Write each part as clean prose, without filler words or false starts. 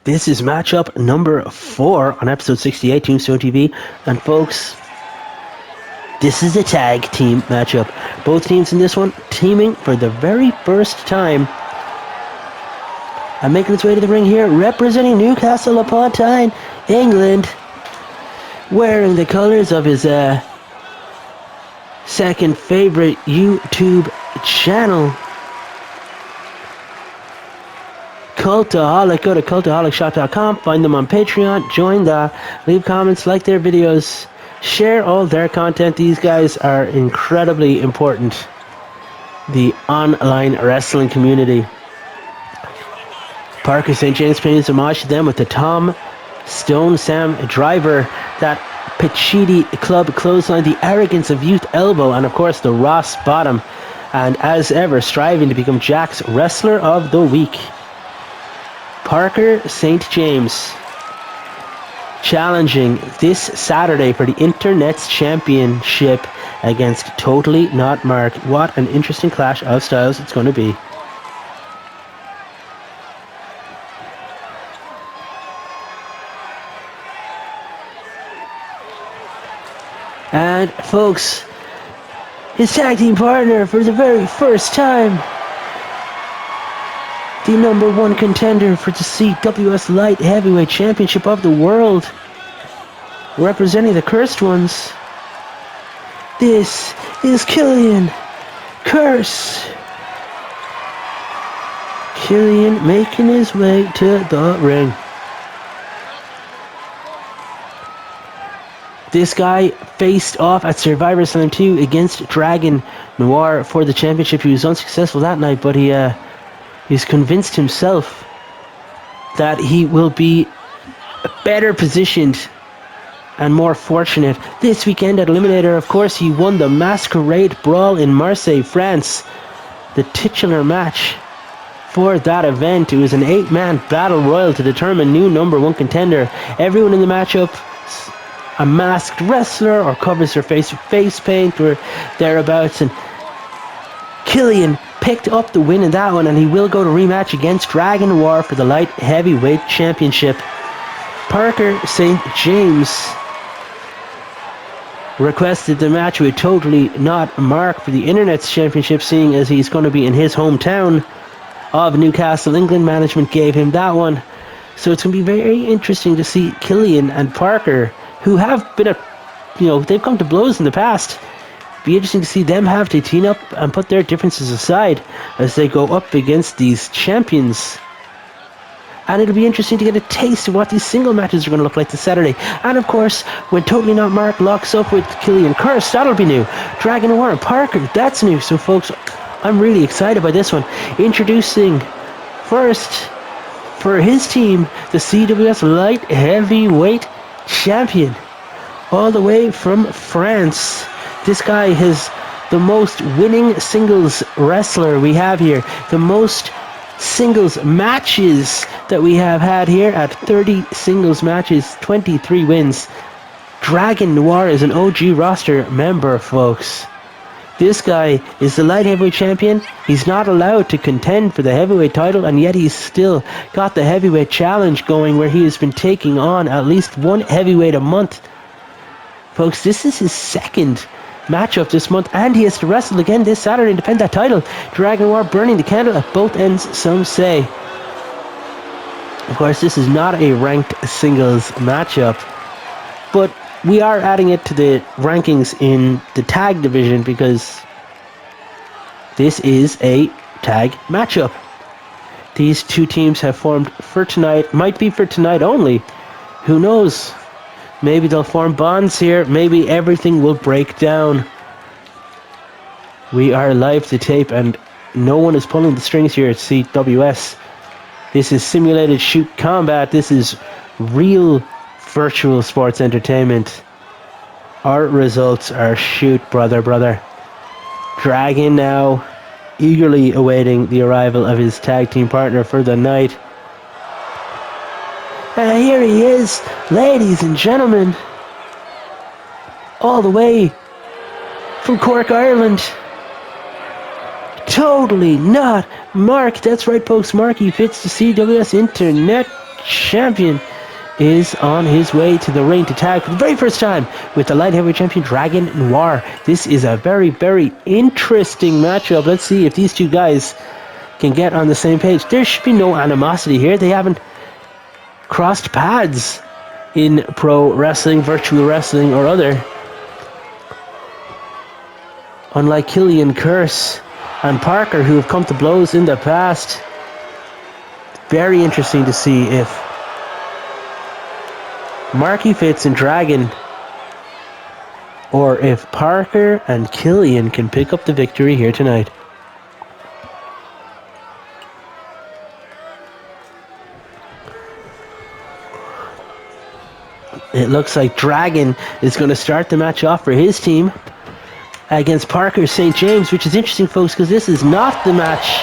This is matchup number 4 on episode 68, Tombstone TV. And folks, this is a tag team matchup. Both teams in this one teaming for the very first time. And making its way to the ring here, representing Newcastle upon Tyne, England. Wearing the colours of his second favourite YouTube channel, Cultaholic. Go to cultaholicshop.com, find them on Patreon, join that, leave comments, like their videos, share all their content. These guys are incredibly important. The online wrestling community. Parker St. James pays homage to them with the Tombstone Sam driver, that Pt4 club clothesline, the arrogance of youth elbow, and of course the Ross bottom. And as ever, striving to become Jack's Wrestler of the Week, Parker St. James challenging this Saturday for the Internet's Championship against Totally Not Mark. What an interesting clash of styles it's going to be. And folks, his tag team partner for the very first time, the #1 contender for the CWS Light Heavyweight Championship of the World, representing the Cursed Ones. This is Cillian Curse. Cillian making his way to the ring. This guy faced off at Survivor Slam 2 against Dragon Noir for the championship. He was unsuccessful that night, but he's convinced himself that he will be better positioned and more fortunate this weekend at Eliminator. Of course, he won the Masquerade Brawl in Marseille, France, the titular match for that event. It was an 8-man battle royal to determine new #1 contender. Everyone in the matchup a masked wrestler or covers their face with face paint or thereabouts, and Cillian picked up the win in that one, and he will go to rematch against Dragon Noir for the light heavyweight championship. Parker St. James requested the match with Totally Not Mark for the Internet's Championship, seeing as he's going to be in his hometown of Newcastle, England. Management gave him that one, so it's going to be very interesting to see Cillian and Parker, who have been they've come to blows in the past. Be interesting to see them have to team up and put their differences aside as they go up against these champions. And it'll be interesting to get a taste of what these single matches are going to look like this Saturday. And of course, when Totally Not Mark locks up with Cillian Curse, that'll be new. Dragon Noir and Parker, that's new. So folks, I'm really excited by this one. Introducing first for his team, the CWS Light Heavyweight Champion, all the way from France. This guy is the most winning singles wrestler we have here, the most singles matches that we have had here at 30 singles matches, 23 wins. Dragon Noir is an OG roster member, folks. This guy is the light heavyweight champion. He's not allowed to contend for the heavyweight title, and yet he's still got the heavyweight challenge going, where he has been taking on at least one heavyweight a month. Folks, this is his second matchup this month, and he has to wrestle again this Saturday and defend that title. Dragon Noir burning the candle at both ends, some say. Of course, this is not a ranked singles matchup, but we are adding it to the rankings in the tag division because this is a tag matchup. These two teams have formed for tonight, might be for tonight only. Who knows? Maybe they'll form bonds here. Maybe everything will break down. We are live to tape, and no one is pulling the strings here at CWS. This is simulated shoot combat. This is real virtual sports entertainment. Our results are shoot, brother. Dragon now eagerly awaiting the arrival of his tag team partner for the night. And here he is, ladies and gentlemen, all the way from Cork, Ireland. Totally Not Mark. That's right, folks. Marky fits the CWS Internet champion is on his way to the ring to tag for the very first time with the light heavyweight champion Dragon Noir. This is a very, very interesting matchup. Let's see if these two guys can get on the same page. There should be no animosity here. They haven't crossed paths in pro wrestling, virtual wrestling, or other. Unlike Cillian, Curse, and Parker, who have come to blows in the past. Very interesting to see if Marky Fitz and Dragon, or if Parker and Cillian can pick up the victory here tonight. It looks like Dragon is going to start the match off for his team against Parker St. James, which is interesting, folks, because this is not the match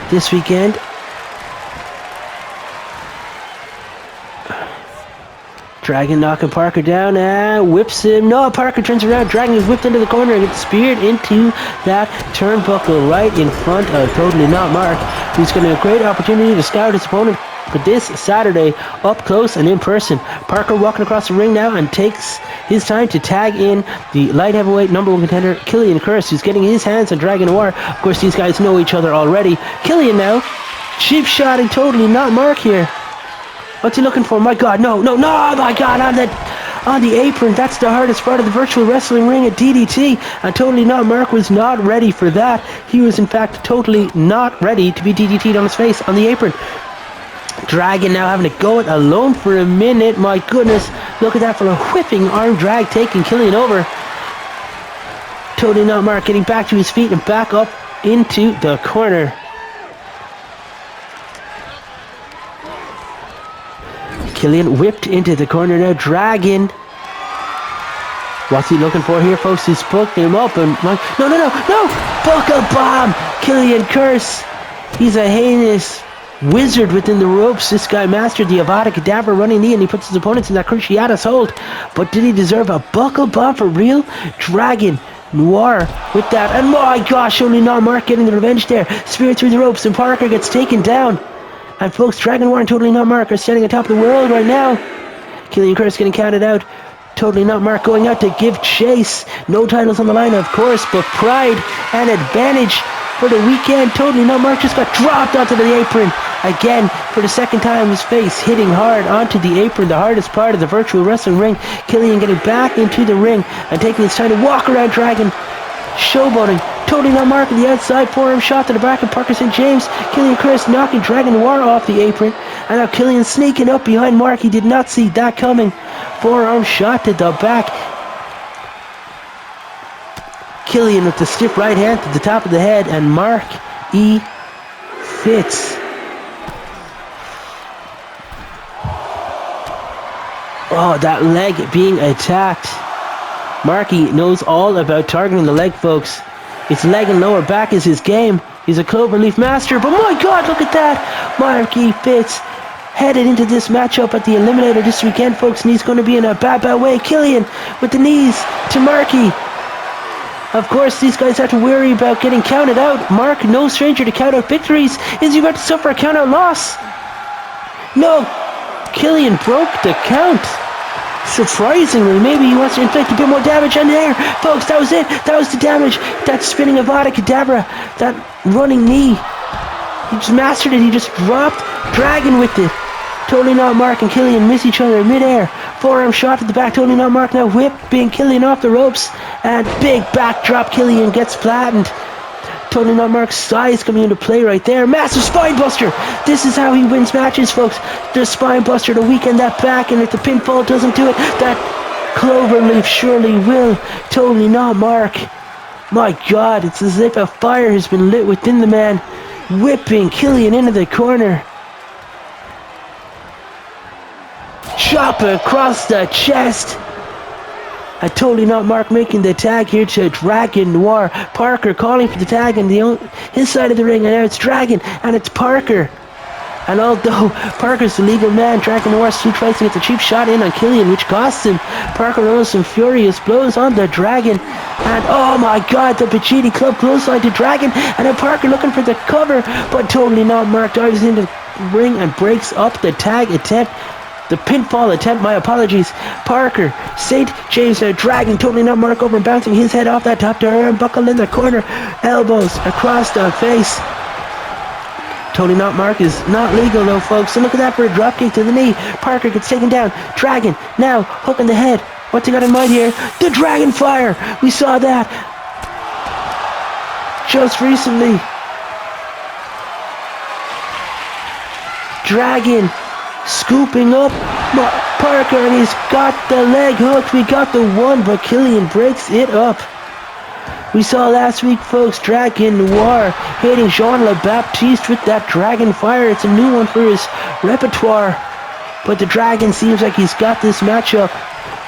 this weekend. Dragon knocking Parker down and whips him. No, Parker turns around. Dragon is whipped into the corner and gets speared into that turnbuckle right in front of Totally Not Mark, who's getting a great opportunity to scout his opponent for this Saturday up close and in person. Parker walking across the ring now and takes his time to tag in the light heavyweight number one contender Cillian Curse, who's getting his hands on Dragon Noir. Of course, these guys know each other already. Cillian now cheap shotting Totally Not Mark here. What's he looking for? My God, no, my God, on the apron. That's the hardest part of the virtual wrestling ring at DDT, and Totally Not Mark was not ready for that. He was, in fact, totally not ready to be DDT'd on his face on the apron. Dragon now having to go it alone for a minute. My goodness, look at that for a whipping arm drag, taking Cillian over. Totally Not Mark getting back to his feet and back up into the corner. Cillian whipped into the corner now. Dragon. What's he looking for here, folks? He's poking him up and... No! Buckle bomb! Cillian Curse. He's a heinous wizard within the ropes. This guy mastered the Avada Kedavra running knee, and he puts his opponents in that cruciatus hold. But did he deserve a buckle bomb for real? Dragon Noir with that. And my gosh, only Not Mark getting the revenge there. Spear through the ropes, and Parker gets taken down. And folks, Dragon Noir and Totally Not Mark are standing on top of the world right now. Cillian Curse getting counted out. Totally Not Mark going out to give chase. No titles on the line, of course, but pride and advantage for the weekend. Totally Not Mark just got dropped onto the apron. Again, for the second time, his face hitting hard onto the apron, the hardest part of the virtual wrestling ring. Cillian getting back into the ring and taking his time to walk around Dragon, showboating. Totally Not Mark on the outside, forearm shot to the back of Parker St. James. Cillian Curse knocking Dragon Noir off the apron. And now Cillian sneaking up behind Mark. He did not see that coming. Forearm shot to the back. Cillian with the stiff right hand to the top of the head. And Mark E. Fitz. Oh, that leg being attacked. Marky knows all about targeting the leg, folks. It's leg and lower back is his game. He's a cloverleaf master, but my God, look at that! Marky Fitz headed into this matchup at the Eliminator this weekend, folks, and he's going to be in a bad way. Cillian with the knees to Marky. Of course, these guys have to worry about getting counted out. Mark, no stranger to count out victories. Is he about to suffer a count out loss? No! Cillian broke the count. Surprisingly, maybe he wants to inflict a bit more damage on there. Folks, that was it. That was the damage. That spinning Avada Kedavra. That running knee. He just mastered it. He just dropped Dragon with it. Totally Not Mark and Cillian miss each other in midair. Forearm shot at the back. Totally Not Mark now whipping Cillian off the ropes. And big backdrop. Cillian gets flattened. Totally Not Mark's size coming into play right there. Massive spine buster. This is how he wins matches, folks. The spine buster to weaken that back, and if the pinfall doesn't do it, that cloverleaf surely will. Totally Not Mark. My God, it's as if a fire has been lit within the man, whipping Cillian into the corner. Chop across the chest. And Totally Not Mark making the tag here to Dragon Noir. Parker calling for the tag on his side of the ring, and now it's Dragon and it's Parker. And although Parker's the legal man, Dragon Noir still tries to get the cheap shot in on Cillian, which costs him. Parker rolls some furious blows on the Dragon. And oh my god, the Pt4 club clothesline to Dragon. And then Parker looking for the cover, but totally not. Mark dives into the ring and breaks up the tag attempt. The pinfall attempt, my apologies. Parker, St. James now, Dragon, totally not Mark over and bouncing his head off that top turnbuckle in the corner. Elbows across the face. Totally not Mark is not legal though, folks. So look at that for a dropkick to the knee. Parker gets taken down. Dragon now hook in the head. What's he got in mind here? The Dragon Fire. We saw that just recently. Dragon scooping up Parker, and he's got the leg hooked. We got the one, but Cillian breaks it up. We saw last week, folks, Dragon Noir hitting Jean Le Baptiste with that Dragon Fire. It's a new one for his repertoire. But the Dragon seems like he's got this matchup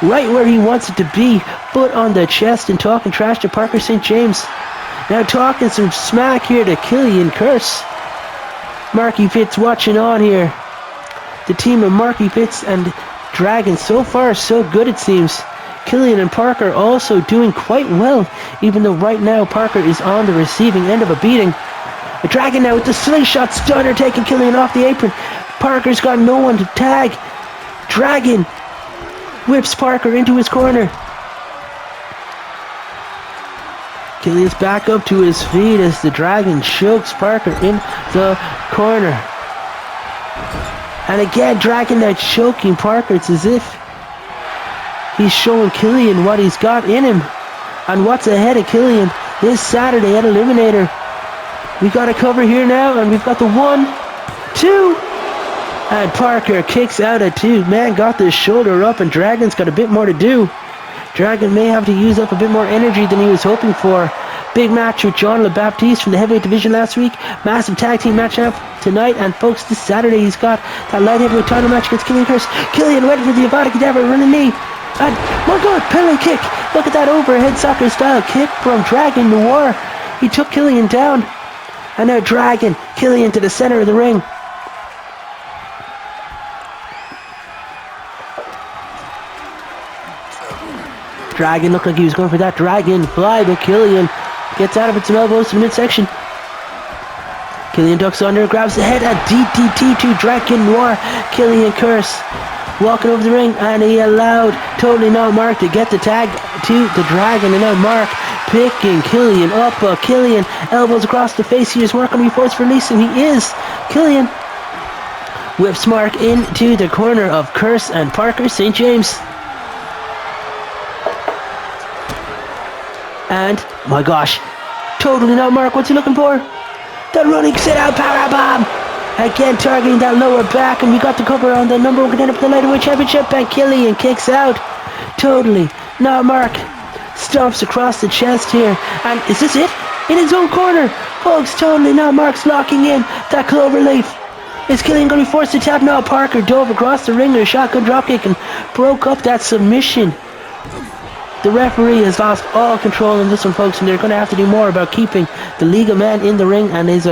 right where he wants it to be. Foot on the chest and talking trash to Parker St. James. Now talking some smack here to Cillian Curse. Marky Fitz watching on here. The team of Marky Fitz and Dragon, so far so good it seems. Cillian and Parker also doing quite well, even though right now Parker is on the receiving end of a beating. The Dragon now with the slingshot stunner taking Cillian off the apron. Parker's got no one to tag. Dragon whips Parker into his corner. Cillian's back up to his feet as the Dragon chokes Parker in the corner. And again, Dragon now choking Parker. It's as if he's showing Cillian what he's got in him and what's ahead of Cillian this Saturday at Eliminator. We got a cover here now, and we've got the 1, 2, and Parker kicks out at 2. Man got the shoulder up, and Dragon's got a bit more to do. Dragon may have to use up a bit more energy than he was hoping for. Big match with Jean Le Baptiste from the heavyweight division last week. Massive tag team match up tonight, and folks, this Saturday he's got that light heavyweight title match against Cillian Curse. Cillian went for the Avada Kedavra running knee. And, my god, penalty kick. Look at that overhead soccer style kick from Dragon Noir. He took Cillian down. And now Dragon, Cillian to the center of the ring. Dragon looked like he was going for that Dragon fly, but Cillian gets out of it, some elbows to the midsection. Cillian ducks under, grabs the head, and DDT to Dragon Noir. Cillian Curse walking over the ring, and he allowed totally not Mark to get the tag to the Dragon, and now Mark picking Cillian up. Cillian elbows across the face. He is Mark on force for release, and he is. Cillian whips Mark into the corner of Curse and Parker St. James. And, my gosh, totally not Mark. What's he looking for? The running sit-out powerbomb. Again, targeting that lower back, and we got the cover on the number 1 contender for the Lightweight Championship, and Cillian kicks out. Totally not Mark. Stomps across the chest here, and is this it? In his own corner. Folks, totally not Mark's locking in that clover leaf. Is Cillian going to be forced to tap? No, Parker dove across the ring with a shotgun dropkick and broke up that submission. The referee has lost all control in this one, folks, and they're going to have to do more about keeping the legal man in the ring and his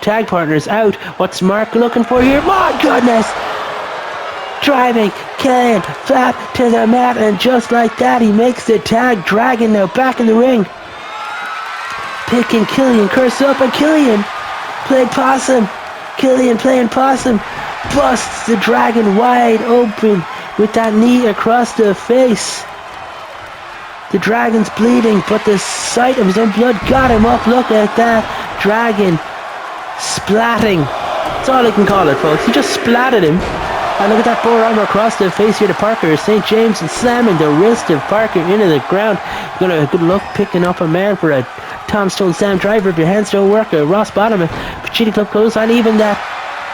tag partners out. What's Mark looking for here? My goodness! Driving Cillian flat to the mat, and just like that, he makes the tag. Dragon now back in the ring. Picking Cillian Curse up, and Cillian played possum. Cillian playing possum busts the Dragon wide open with that knee across the face. The Dragon's bleeding, but the sight of his own blood got him up. Look at that. Dragon splatting. That's all I can call it, folks. He just splatted him. And look at that forearm across the face here to Parker St. James, and slamming the wrist of Parker into the ground. Got a good look picking up a man for a Tombstone Sam driver. If your hands don't work, a Ross Bottom, a Pt4 club clothesline, even that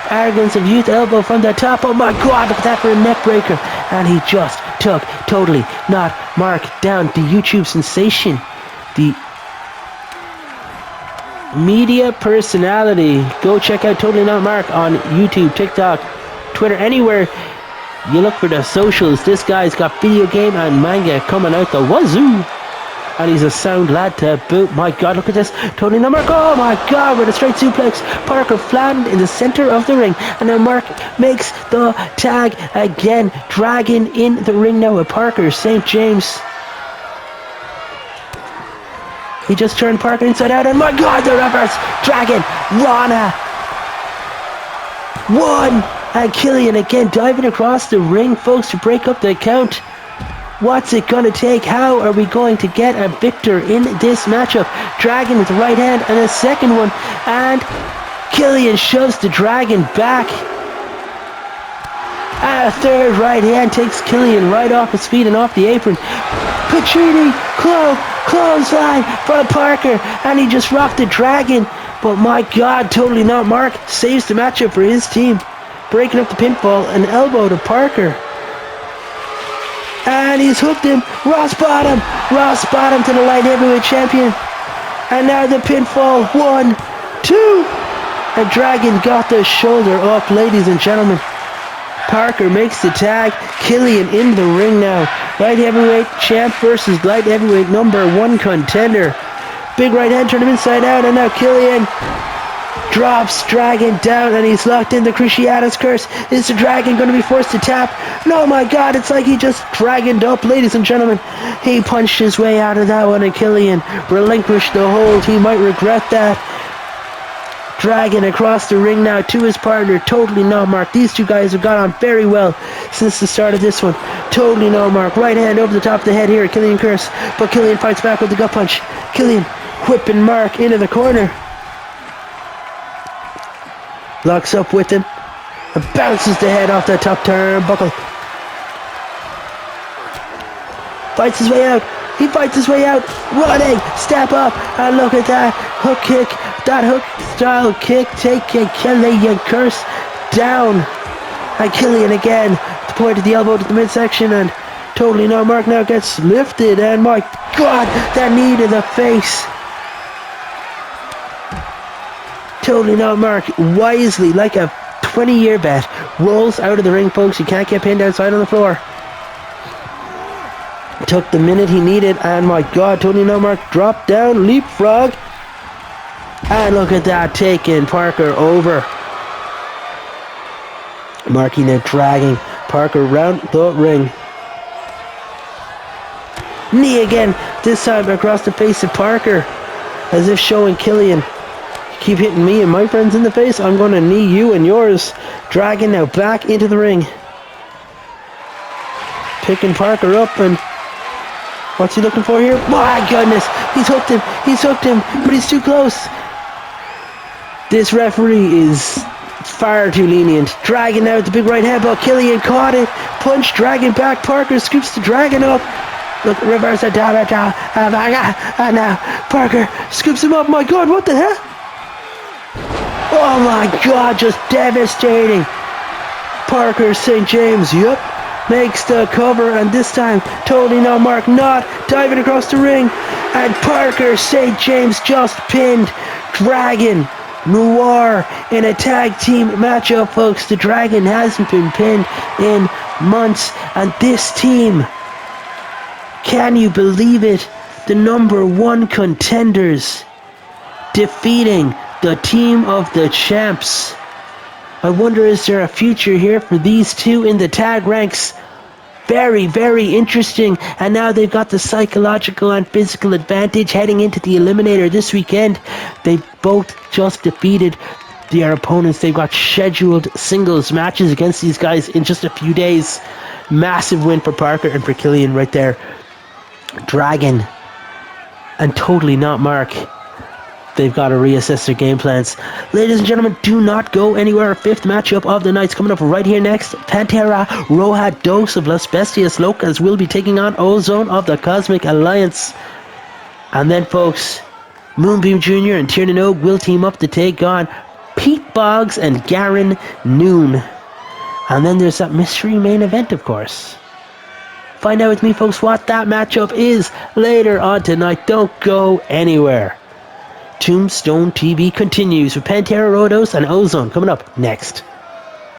arrogance of youth elbow from the top. Oh my god, look at that for a neck breaker. And he just took totally not Mark down. The YouTube sensation, the media personality. Go check out Totally Not Mark on YouTube, TikTok, Twitter, anywhere you look for the socials. This guy's got video game and manga coming out the wazoo. And he's a sound lad to boot. My God, look at this. Totally not Mark. Oh my God, with a straight suplex. Parker flattened in the center of the ring. And now Mark makes the tag again. Dragon in the ring now with Parker St. James. He just turned Parker inside out. And my God, the reverse. Dragon. Rana. 1. And Cillian again diving across the ring, folks, to break up the count. What's it going to take? How are we going to get a victor in this matchup? Dragon with the right hand and a second one. And Cillian shoves the Dragon back. And a third right hand takes Cillian right off his feet and off the apron. Petrini, clothesline from Parker. And he just rocked the Dragon. But my God, totally not Mark. Saves the matchup for his team. Breaking up the pinfall, an elbow to Parker. And he's hooked him. Ross bottom to the light heavyweight champion. And now the pinfall. 1, 2. And Dragon got the shoulder up, ladies and gentlemen. Parker makes the tag. Cillian in the ring now. Light heavyweight champ versus light heavyweight #1 contender. Big right hand, turn him inside out. And now Cillian drops Dragon down, and he's locked in the Cruciatus curse. Is the Dragon going to be forced to tap? No, my God, it's like he just dragoned up, ladies and gentlemen. He punched his way out of that one, and Cillian relinquished the hold. He might regret that. Dragon across the ring now to his partner, totally no Mark. These two guys have got on very well since the start of this one. Totally no Mark. Right hand over the top of the head here, Cillian curse. But Cillian fights back with the gut punch. Cillian whipping Mark into the corner. Locks up with him and bounces the head off the top turnbuckle. Fights his way out. He fights his way out. Running. Step up. And look at that. Hook kick. That hook style kick. Taking Cillian curse down. And Cillian again. The point of the elbow to the midsection. And totally no Mark now gets lifted. And my God, that knee to the face. Totally not Mark, wisely, like a 20-year bet, rolls out of the ring, folks. You can't get pinned outside on the floor. Took the minute he needed, and my God, Totally not Mark dropped down, leapfrog. And look at that, taking Parker over. Marky now dragging Parker round the ring. Knee again, this time across the face of Parker, as if showing Cillian, keep hitting me and my friends in the face, I'm going to knee you and yours. Dragon now back into the ring. Picking Parker up, and what's he looking for here? My goodness, he's hooked him, but he's too close. This referee is far too lenient. Dragon now with the big right headbutt. Cillian caught it, punched Dragon back. Parker scoops the Dragon up. Look, reverse it down, and now Parker scoops him up. My God, what the hell? Oh my God, just devastating. Parker St. James, yep, makes the cover, and this time totally no Mark not diving across the ring, and Parker St. James just pinned Dragon. Noir in a tag team matchup, folks. The Dragon hasn't been pinned in months, and this team, can you believe it? The #1 contenders defeating the team of the champs. I wonder, is there a future here for these two in the tag ranks? Very, very interesting. And now they've got the psychological and physical advantage heading into the Eliminator this weekend. They've both just defeated their opponents. They've got scheduled singles matches against these guys in just a few days. Massive win for Parker and for Cillian right there. Dragon and totally not Mark. They've got to reassess their game plans. Ladies and gentlemen, do not go anywhere. Our 5th matchup of the night's coming up right here next. Pantera Roja Dos of Las Bestias Locas will be taking on Ozone of the Cosmic Alliance. And then, folks, Moonbeam Jr. and Tiernan Og will team up to take on Pete Boggs and Garen Noon. And then there's that mystery main event, of course. Find out with me, folks, what that matchup is later on tonight. Don't go anywhere. Tombstone TV continues with Pantera Rodos and Ozone coming up next.